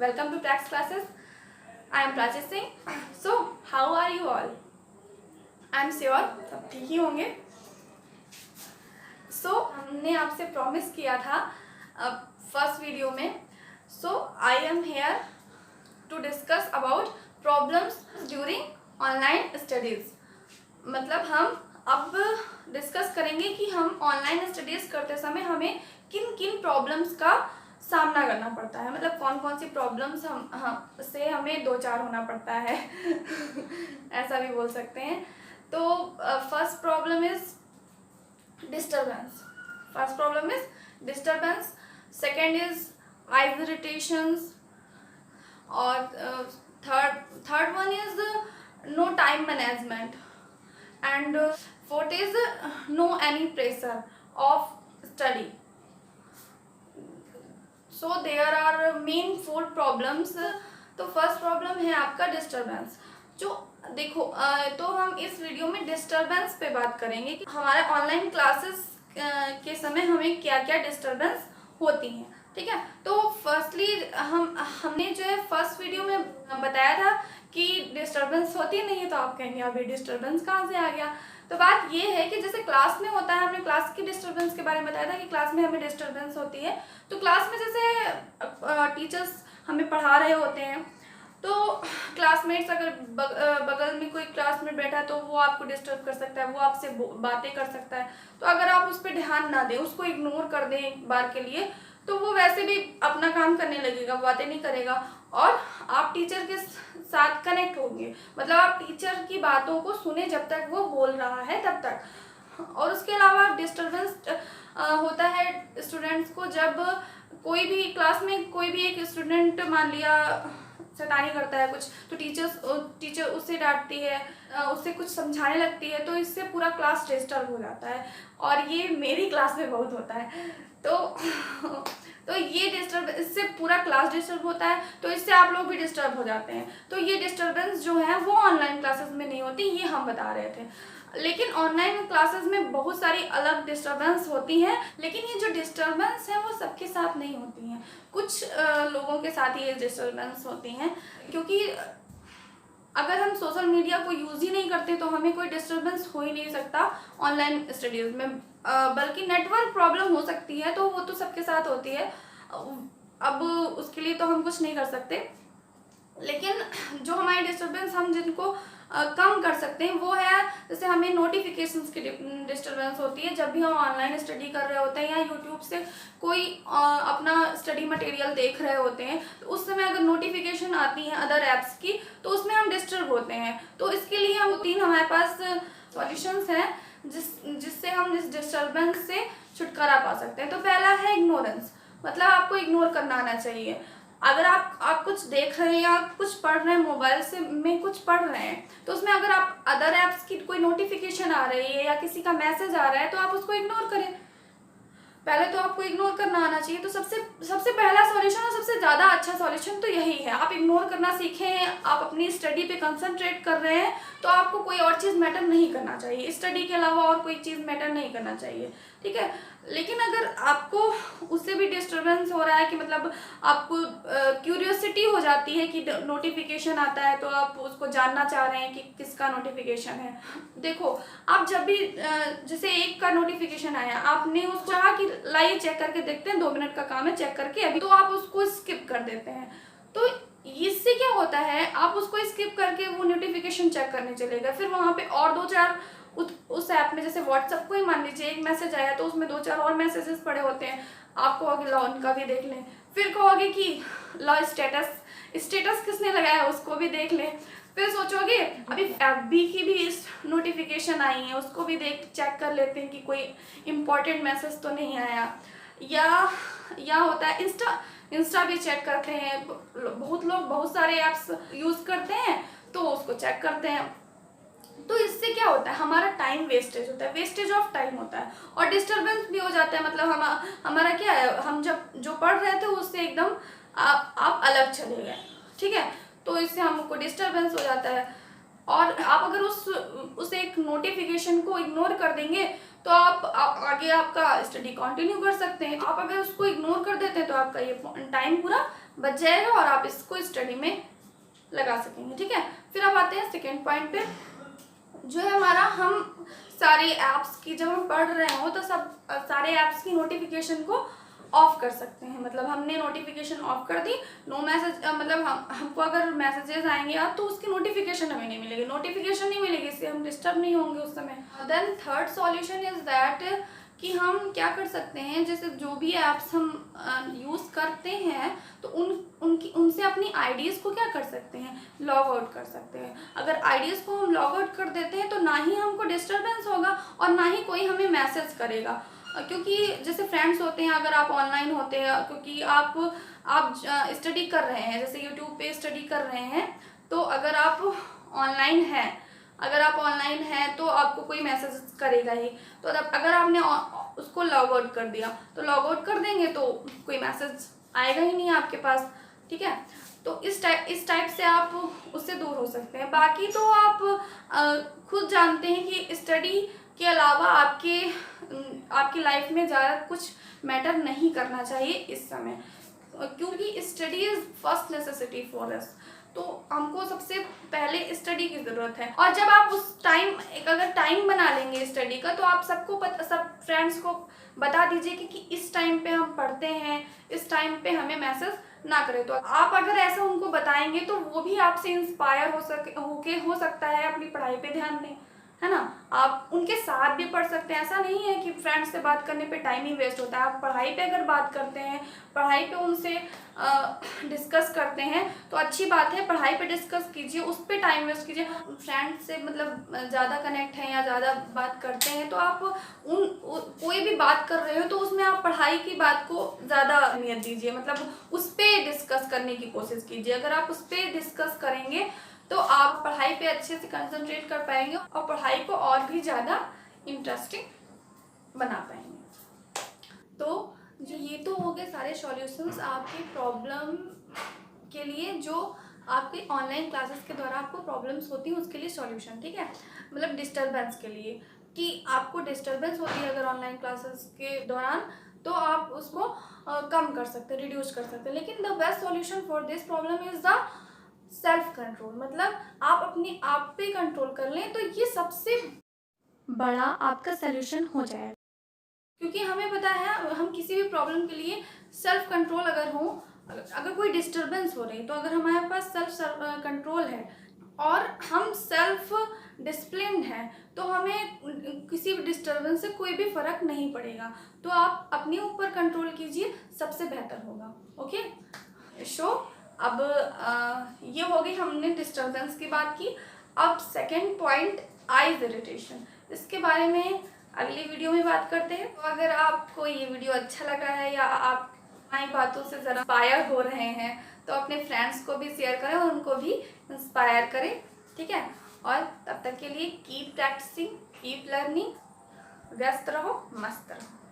Welcome to Prax Classes. I am Prachi Singh. So, how are you all? I am sure सब ठीक ही होंगे. So, हमने आपसे promise किया था फर्स्ट वीडियो में. So, I am here to discuss about problems during online studies. मतलब हम अब डिस्कस करेंगे कि हम ऑनलाइन स्टडीज़ करते समय हमें किन किन प्रॉब्लम्स का सामना करना पड़ता है. मतलब कौन कौन सी प्रॉब्लम्स हम से हमें दो चार होना पड़ता है ऐसा भी बोल सकते हैं. तो first problem is disturbance. Second is eyes irritations. और third one is no time management. And fourth is no any pressure of study. So there are main 4 problems. तो फर्स्ट प्रॉब्लम है आपका डिस्टर्बेंस. जो देखो तो हम इस वीडियो में डिस्टर्बेंस पे बात करेंगे कि हमारे ऑनलाइन क्लासेस के समय हमें क्या क्या डिस्टर्बेंस होती हैं. ठीक है. तो फर्स्टली हमने जो है फर्स्ट वीडियो में बताया था कि डिस्टर्बेंस होती नहीं. तो आप कहेंगे अभी डिस्टर्बेंस कहाँ से आ गया. तो बात ये है कि जैसे क्लास में होता है, हमने क्लास की डिस्टर्बेंस के बारे में बताया था कि क्लास में हमें डिस्टर्बेंस होती है. तो क्लास में जैसे टीचर्स हमें पढ़ा रहे होते हैं तो क्लासमेट्स अगर बगल में कोई क्लासमेट बैठा है तो वो आपको डिस्टर्ब कर सकता है, वो आपसे बातें कर सकता है. तो अगर आप उस पर ध्यान ना दें, उसको इग्नोर कर दें एक बार के लिए, तो वो वैसे भी अपना काम करने लगेगा, बातें नहीं करेगा और आप टीचर के साथ कनेक्ट होंगे. मतलब आप टीचर की बातों को सुने जब तक वो बोल रहा है तब तक. और उसके अलावा डिस्टर्बेंस होता है स्टूडेंट्स को जब कोई भी क्लास में कोई भी एक स्टूडेंट मान लिया शैतानी करता है कुछ, तो टीचर उससे डांटती है, उससे कुछ समझाने लगती है, तो इससे पूरा क्लास डिस्टर्ब हो जाता है. और ये मेरी क्लास में बहुत होता है. तो ये इससे पूरा क्लास डिस्टर्ब होता है. तो इससे आप लोग भी डिस्टर्ब हो जाते हैं. तो ये डिस्टर्बेंस जो है वो ऑनलाइन क्लासेस में नहीं होती, ये हम बता रहे थे. लेकिन ऑनलाइन क्लासेस में बहुत सारी अलग डिस्टर्बेंस होती हैं. लेकिन ये जो डिस्टर्बेंस है वो सबके साथ नहीं होती हैं. कुछ लोगों के साथ ये डिस्टर्बेंस होती हैं. क्योंकि अगर हम सोशल मीडिया को यूज़ ही नहीं करते तो हमें कोई डिस्टर्बेंस हो ही नहीं सकता ऑनलाइन स्टडीज़ में. बल्कि नेटवर्क प्रॉब्लम हो सकती है, तो वो तो सबके साथ होती है. अब उसके लिए तो हम कुछ नहीं कर सकते. लेकिन जो हमारी डिस्टर्बेंस हम जिनको कम कर सकते हैं वो है, जैसे हमें नोटिफिकेशंस की डिस्टर्बेंस होती है जब भी हम ऑनलाइन स्टडी कर रहे होते हैं या यूट्यूब से कोई अपना स्टडी मटेरियल देख रहे होते हैं. तो उस समय अगर नोटिफिकेशन आती हैं अदर ऐप्स की तो उसमें हम डिस्टर्ब होते हैं. तो इसके लिए हम 3 हमारे पास सॉल्यूशंस हैं जिससे हम इस डिस्टर्बेंस से छुटकारा पा सकते हैं. तो पहला है इग्नोरेंस. मतलब आपको इग्नोर करना आना चाहिए. अगर आप कुछ देख रहे हैं या कुछ पढ़ रहे हैं, मोबाइल से में कुछ पढ़ रहे हैं, तो उसमें अगर आप अदर ऐप्स की कोई नोटिफिकेशन आ रही है या किसी का मैसेज आ रहा है तो आप उसको इग्नोर करें. पहले तो आपको इग्नोर करना आना चाहिए. तो सबसे पहला सॉल्यूशन और सबसे ज़्यादा अच्छा सॉल्यूशन तो यही है. आप इग्नोर करना सीखें. आप अपनी स्टडी पे कंसंट्रेट कर रहे हैं तो आपको कोई और चीज़ मैटर नहीं करना चाहिए. स्टडी के अलावा और कोई चीज़ मैटर नहीं करना चाहिए. ठीक है. लेकिन अगर आपको उससे भी डिस्टर्बेंस हो रहा है कि मतलब आपको क्यूरियोसिटी हो जाती है कि नोटिफिकेशन आता है तो आप उसको जानना चाह रहे हैं कि किसका नोटिफिकेशन है. देखो आप जब भी जैसे एक का नोटिफिकेशन आया, आपने उसको चाहा कि लाइए चेक करके देखते हैं, 2 मिनट का काम है चेक करके अभी, तो आप उसको स्किप कर देते हैं. तो इससे क्या होता है, आप उसको स्किप करके वो नोटिफिकेशन चेक करने चले गए. फिर वहाँ पे और 2-4 उस ऐप में जैसे व्हाट्सएप को ही मान लीजिए एक मैसेज आया तो उसमें 2-4 और मैसेजेस पड़े होते हैं. आप कहोगे लो उनका भी देख लें. फिर कहोगे कि लो स्टेटस किसने लगाया उसको भी देख लें. फिर सोचोगे अभी एफबी की भी इस नोटिफिकेशन आई है, उसको भी चेक कर लेते हैं कि कोई इम्पोर्टेंट मैसेज तो नहीं आया. या होता है इंस्टा भी चेक करते हैं. बहुत लोग बहुत सारे ऐप्स यूज़ करते हैं तो उसको चेक करते हैं. तो इससे क्या होता है, हमारा टाइम वेस्टेज होता है, वेस्टेज ऑफ टाइम होता है और डिस्टर्बेंस भी हो जाता है. मतलब हमारा क्या है, हम जब जो पढ़ रहे थे उससे एकदम आप अलग चले गए. ठीक है. तो इससे हमको डिस्टर्बेंस हो जाता है. और आप अगर उस एक नोटिफिकेशन को इग्नोर कर देंगे तो आप आगे आपका स्टडी कंटिन्यू कर सकते हैं। आप अगर उसको इग्नोर कर देते हैं तो आपका ये टाइम पूरा बच जाएगा और आप इसको स्टडी में लगा सकेंगे, ठीक है। फिर अब आते हैं सेकेंड पॉइंट पे, जो है हमारा, हम सारे ऐप्स की, जब हम पढ़ रहे हो तो सारे ऐप्स की नोटिफिकेशन को ऑफ कर सकते हैं। मतलब हमने नोटिफिकेशन ऑफ कर दी, नो मैसेज, मतलब हमको अगर मैसेजेस आएंगे आप तो उसकी नोटिफिकेशन हमें नहीं मिलेगी, नोटिफिकेशन नहीं मिलेगी, इससे हम डिस्टर्ब नहीं होंगे उस समय। Then third solution is that कि हम क्या कर सकते हैं, जैसे जो भी ऐप्स हम यूज़ करते हैं तो उनसे अपनी आईडीज़ को क्या कर सकते हैं, लॉग आउट कर सकते हैं। अगर आईडीज़ को हम लॉग आउट कर देते हैं तो ना ही हमको डिस्टर्बेंस होगा और ना ही कोई हमें मैसेज करेगा, क्योंकि जैसे फ्रेंड्स होते हैं, अगर आप ऑनलाइन होते हैं, क्योंकि आप स्टडी कर रहे हैं, जैसे यूट्यूब पे स्टडी कर रहे हैं, तो अगर आप ऑनलाइन हैं तो आपको कोई मैसेज करेगा ही। तो अगर आपने उसको लॉग आउट कर दिया तो लॉग आउट कर देंगे तो कोई मैसेज आएगा ही नहीं आपके पास, ठीक है। तो इस टाइप से आप उससे दूर हो सकते हैं। बाकी तो आप खुद जानते हैं कि स्टडी के अलावा आपकी लाइफ में ज़्यादा कुछ मैटर नहीं करना चाहिए इस समय, क्योंकि study is first necessity for us. तो हमको सबसे पहले स्टडी की ज़रूरत है। और जब आप उस टाइम अगर टाइम बना लेंगे स्टडी का, तो आप सब फ्रेंड्स को बता दीजिए कि इस टाइम पे हम पढ़ते हैं, इस टाइम पे हमें मैसेज ना करें। तो आप अगर ऐसा उनको बताएंगे तो वो भी आपसे इंस्पायर हो सकता है अपनी पढ़ाई पे ध्यान दें, है ना। आप उनके साथ भी पढ़ सकते हैं। ऐसा नहीं है कि फ्रेंड्स से बात करने पे टाइम ही वेस्ट होता है। आप पढ़ाई पे अगर बात करते हैं, पढ़ाई पे उनसे डिस्कस करते हैं तो अच्छी बात है, पढ़ाई पे डिस्कस कीजिए, उस पर टाइम वेस्ट कीजिए। फ्रेंड्स से मतलब ज़्यादा कनेक्ट हैं या ज़्यादा बात करते हैं तो आप कोई भी बात कर रहे हो तो उसमें आप पढ़ाई की बात को ज़्यादा अहमियत दीजिए, मतलब उस पर डिस्कस करने की कोशिश कीजिए। अगर आप उस पर डिस्कस करेंगे तो आप पढ़ाई पे अच्छे से कंसंट्रेट कर पाएंगे और पढ़ाई को और भी ज़्यादा इंटरेस्टिंग बना पाएंगे। तो ये तो हो गए सारे सॉल्यूशंस आपकी प्रॉब्लम के लिए, जो आपके ऑनलाइन क्लासेस के दौरान आपको प्रॉब्लम्स होती हैं उसके लिए सॉल्यूशन, ठीक है। मतलब डिस्टर्बेंस के लिए, कि आपको डिस्टर्बेंस होती है अगर ऑनलाइन क्लासेस के दौरान, तो आप उसको कम कर सकते हैं, रिड्यूस कर सकते हैं। लेकिन the best solution for this problem is the self control. मतलब आप अपने आप पे कंट्रोल कर लें तो ये सबसे बड़ा आपका सलूशन हो जाएगा, क्योंकि हमें पता है हम किसी भी प्रॉब्लम के लिए सेल्फ कंट्रोल अगर हो, अगर कोई डिस्टर्बेंस हो रही है तो अगर हमारे पास सेल्फ कंट्रोल है और हम सेल्फ डिसिप्लिन है तो हमें किसी भी डिस्टर्बेंस से कोई भी फ़र्क नहीं पड़ेगा। तो आप अपने ऊपर कंट्रोल कीजिए, सबसे बेहतर होगा। ओके शो, अब ये हो गई, हमने डिस्टर्बेंस की बात की। अब सेकंड पॉइंट, आईज इरिटेशन, इसके बारे में अगली वीडियो में बात करते हैं। तो अगर आपको ये वीडियो अच्छा लगा है या आप हमारी बातों से ज़रा इंस्पायर हो रहे हैं तो अपने फ्रेंड्स को भी शेयर करें और उनको भी इंस्पायर करें, ठीक है। और तब तक के लिए कीप प्रैक्टिसिंग, कीप लर्निंग, व्यस्त रहो, मस्त रहो।